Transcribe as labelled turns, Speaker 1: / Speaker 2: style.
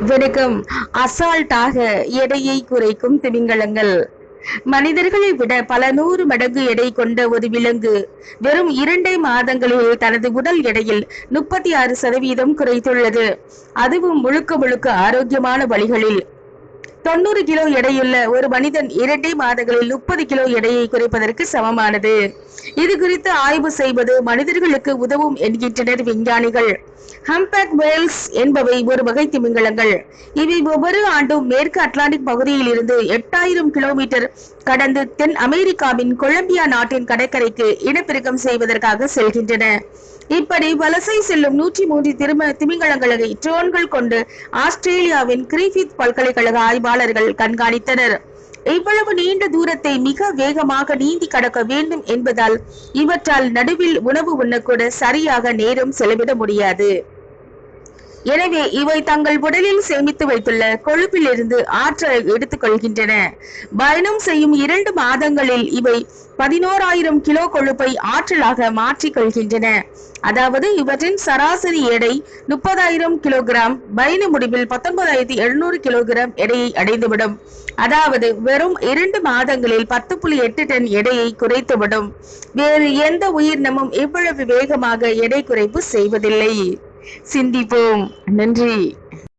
Speaker 1: வணக்கம். அசால்ட்டாக எடையை குறைக்கும் திமிங்கலங்கள். மனிதர்களை விட பல 100 மடங்கு எடை கொண்ட ஒரு விலங்கு வெறும் 2 மாதங்களில் தனது உடல் எடையில் 36% குறைத்துள்ளது. அதுவும் முழுக்க முழுக்க ஆரோக்கியமான வழிகளில். 90 கிலோ எடையுள்ள ஒரு மனிதன் 2 மாதங்களில் 30 கிலோ எடையை குறைப்பதற்கு சமமானது. இது குறித்து ஆய்வு செய்வது மனிதர்களுக்கு உதவும் என்கின்றனர் விஞ்ஞானிகள். ஹம்பேக் வேல்ஸ் என்பவை ஒரு வகை திமிங்கலங்கள். இவை ஒவ்வொரு ஆண்டும் மேற்கு அட்லாண்டிக் பகுதியில் இருந்து 8000 கிலோமீட்டர் கடந்து தென் அமெரிக்காவின் கொலம்பியா நாட்டின் கடற்கரைக்கு இனப்பெருக்கம் செய்வதற்காக செல்கின்றன. இப்படி வலசை செல்லும் 103 திமிங்கலங்களை ட்ரோன்கள் கொண்டு ஆஸ்திரேலியாவின் கிரிஃபித் பல்கலைக்கழக ஆய்வாளர்கள் கண்காணித்தனர். இவ்வளவு நீண்ட தூரத்தை மிக வேகமாக நீந்தி கடக்க வேண்டும் என்பதால் இவற்றால் நடுவில் உணவு உண்ணக்கூட சரியாக நேரம் செலவிட முடியாது. எனவே இவை தங்கள் உடலில் சேமித்து வைத்துள்ள கொழுப்பில் இருந்து ஆற்றலை எடுத்துக் கொள்கின்றன. பயணம் செய்யும் 2 மாதங்களில் இவை 11,000 கிலோ கொழுப்பை ஆற்றலாக மாற்றிக் கொள்கின்றன. அதாவது இவற்றின் சராசரி எடை 30,000 கிலோகிராம். பயண முடிவில் 19,700 கிலோகிராம் எடையை அடைந்துவிடும். அதாவது வெறும் 2 மாதங்களில் 10.8 டன் எடையை குறைத்துவிடும். வேறு எந்த உயிரினமும் இவ்வளவு வேகமாக எடை குறைப்பு செய்வதில்லை. சிந்திப்போம். நன்றி.